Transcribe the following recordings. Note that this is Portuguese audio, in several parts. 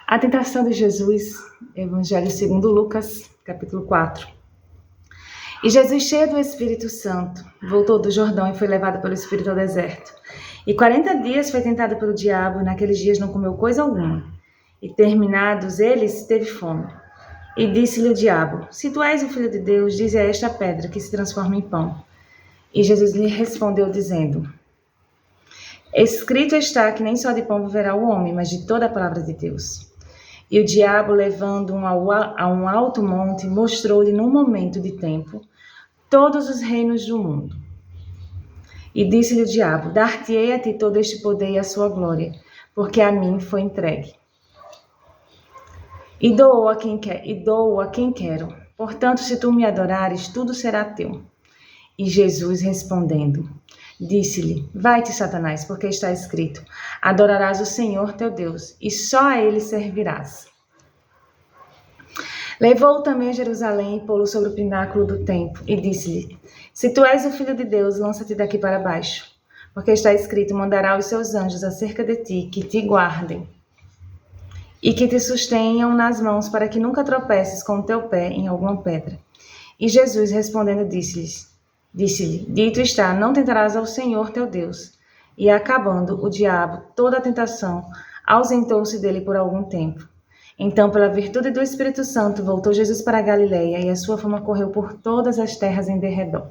A tentação de Jesus, Evangelho segundo Lucas, capítulo 4. E Jesus, cheio do Espírito Santo, voltou do Jordão e foi levado pelo Espírito ao deserto. E 40 dias foi tentado pelo diabo, e naqueles dias não comeu coisa alguma. E terminados eles, teve fome. E disse-lhe o diabo: Se tu és o Filho de Deus, dize a esta pedra que se transforma em pão. E Jesus lhe respondeu dizendo: Escrito está que nem só de pão viverá o homem, mas de toda a palavra de Deus. E o diabo, levando-o a um alto monte, mostrou-lhe num momento de tempo todos os reinos do mundo. E disse-lhe o diabo: Dar-te-ei a ti todo este poder e a sua glória, porque a mim foi entregue. E dou-o a quem quero. Portanto, se tu me adorares, tudo será teu. E Jesus, respondendo, disse-lhe: Vai-te, Satanás, porque está escrito: Adorarás o Senhor teu Deus, e só a ele servirás. Levou-o também a Jerusalém e pô-lo sobre o pináculo do templo, e disse-lhe: Se tu és o Filho de Deus, lança-te daqui para baixo, porque está escrito: Mandará os seus anjos acerca de ti, que te guardem, e que te sustenham nas mãos, para que nunca tropeces com o teu pé em alguma pedra. E Jesus, respondendo, disse-lhe: Dito está, não tentarás ao Senhor teu Deus. E acabando o diabo toda a tentação, ausentou-se dele por algum tempo. Então, pela virtude do Espírito Santo, voltou Jesus para a Galileia, e a sua fama correu por todas as terras em derredor.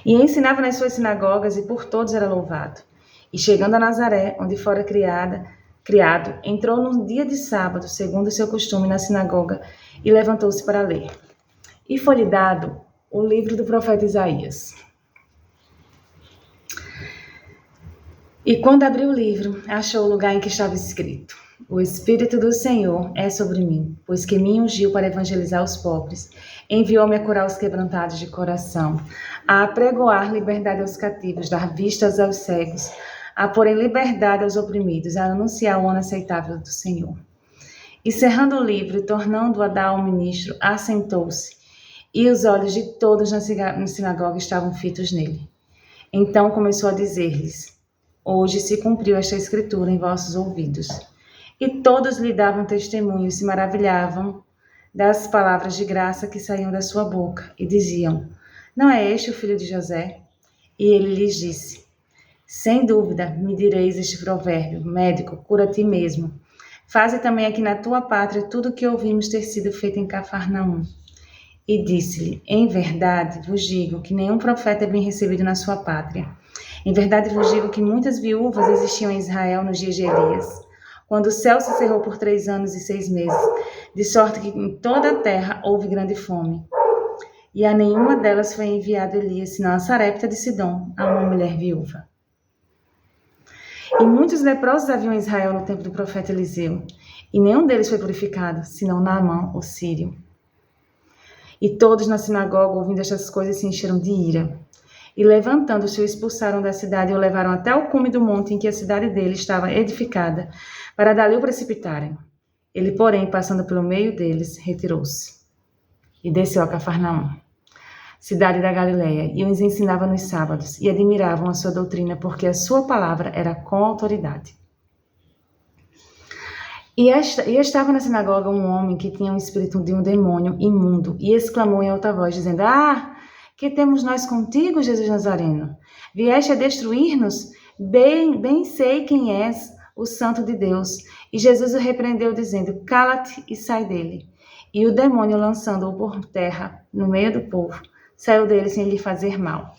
E ensinava nas suas sinagogas, e por todos era louvado. E chegando a Nazaré, onde fora criado, entrou num dia de sábado, segundo o seu costume, na sinagoga, e levantou-se para ler. E foi-lhe dado o livro do profeta Isaías. E quando abriu o livro, achou o lugar em que estava escrito: O Espírito do Senhor é sobre mim, pois que me ungiu para evangelizar os pobres, enviou-me a curar os quebrantados de coração, a apregoar liberdade aos cativos, dar vistas aos cegos, a pôr em liberdade aos oprimidos, a anunciar o ano aceitável do Senhor. E cerrando o livro, tornando-o a dar ao ministro, assentou-se, e os olhos de todos na sinagoga estavam fitos nele. Então começou a dizer-lhes: Hoje se cumpriu esta escritura em vossos ouvidos. E todos lhe davam testemunho e se maravilhavam das palavras de graça que saíam da sua boca, e diziam: Não é este o filho de José? E ele lhes disse: Sem dúvida me direis este provérbio: Médico, cura a ti mesmo. Faze também aqui na tua pátria tudo o que ouvimos ter sido feito em Cafarnaum. E disse-lhe: Em verdade vos digo que nenhum profeta é bem recebido na sua pátria. Em verdade vos digo que muitas viúvas existiam em Israel nos dias de Elias, quando o céu se cerrou por 3 anos e 6 meses, de sorte que em toda a terra houve grande fome. E a nenhuma delas foi enviado Elias, senão a Sarepta de Sidom, a uma mulher viúva. E muitos leprosos haviam em Israel no tempo do profeta Eliseu, e nenhum deles foi purificado, senão Naamã, o sírio. E todos na sinagoga, ouvindo estas coisas, se encheram de ira. E levantando-se, o expulsaram da cidade e o levaram até o cume do monte em que a cidade dele estava edificada, para dali o precipitarem. Ele, porém, passando pelo meio deles, retirou-se. E desceu a Cafarnaum, cidade da Galileia, e os ensinava nos sábados, e admiravam a sua doutrina, porque a sua palavra era com autoridade. E estava na sinagoga um homem que tinha um espírito de um demônio imundo, e exclamou em alta voz, dizendo: que temos nós contigo, Jesus Nazareno? Vieste a destruir-nos? Bem sei quem és, o Santo de Deus. E Jesus o repreendeu, dizendo: Cala-te e sai dele. E o demônio, lançando-o por terra, no meio do povo, saiu dele sem lhe fazer mal.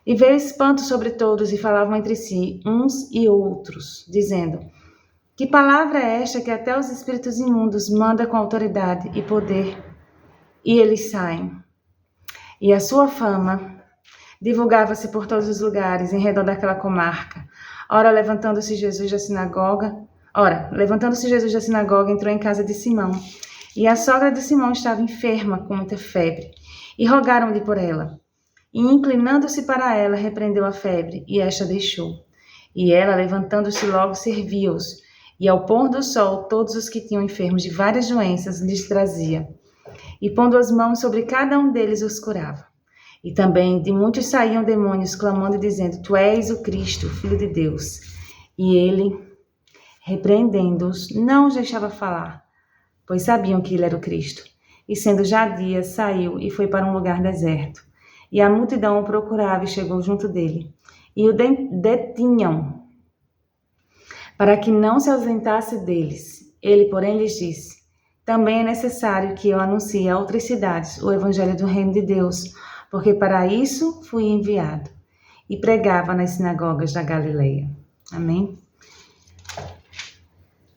E veio espanto sobre todos, e falavam entre si, uns e outros, dizendo: Que palavra é esta que até os espíritos imundos manda com autoridade e poder, e eles saem? E a sua fama divulgava-se por todos os lugares em redor daquela comarca. Ora, levantando-se Jesus da sinagoga, entrou em casa de Simão. E a sogra de Simão estava enferma com muita febre, e rogaram-lhe por ela. E inclinando-se para ela, repreendeu a febre, e esta deixou. E ela, levantando-se logo, servia-os. E ao pôr do sol, todos os que tinham enfermos de várias doenças lhes trazia. E pondo as mãos sobre cada um deles, os curava. E também de muitos saíam demônios, clamando e dizendo: Tu és o Cristo, Filho de Deus. E ele, repreendendo-os, não os deixava falar, pois sabiam que ele era o Cristo. E sendo já dia, saiu e foi para um lugar deserto. E a multidão o procurava e chegou junto dele. E o detinham, para que não se ausentasse deles. Ele, porém, lhes disse: também é necessário que eu anuncie a outras cidades o evangelho do reino de Deus, porque para isso fui enviado. E pregava nas sinagogas da Galileia. Amém?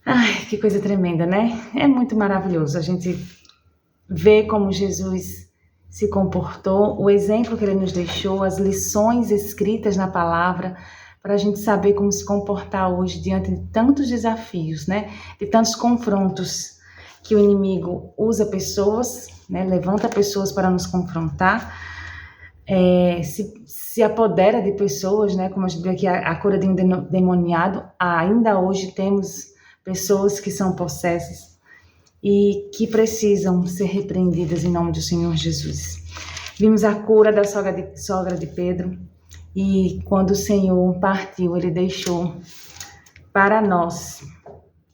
Ai, que coisa tremenda, né? É muito maravilhoso a gente ver como Jesus se comportou, o exemplo que ele nos deixou, as lições escritas na palavra, para a gente saber como se comportar hoje diante de tantos desafios, né? De tantos confrontos que o inimigo usa pessoas, né? Levanta pessoas para nos confrontar, se apodera de pessoas, né? Como a gente vê aqui, a cura de um demoniado. Ainda hoje temos pessoas que são possessas e que precisam ser repreendidas em nome do Senhor Jesus. Vimos a cura da sogra de Pedro, e quando o Senhor partiu, ele deixou para nós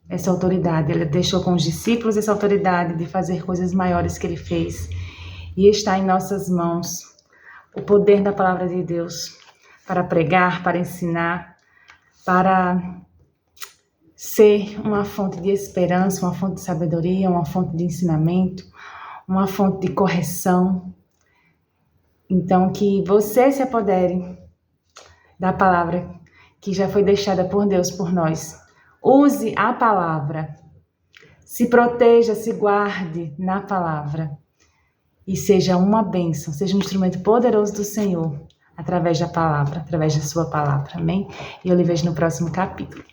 essa autoridade, ele deixou com os discípulos essa autoridade de fazer coisas maiores que ele fez, e está em nossas mãos o poder da palavra de Deus para pregar, para ensinar, para ser uma fonte de esperança, uma fonte de sabedoria, uma fonte de ensinamento, uma fonte de correção. Então, que você se apodere da palavra que já foi deixada por Deus por nós. Use a palavra, se proteja, se guarde na palavra e seja uma bênção, seja um instrumento poderoso do Senhor através da palavra, através da sua palavra, amém? E eu lhe vejo no próximo capítulo.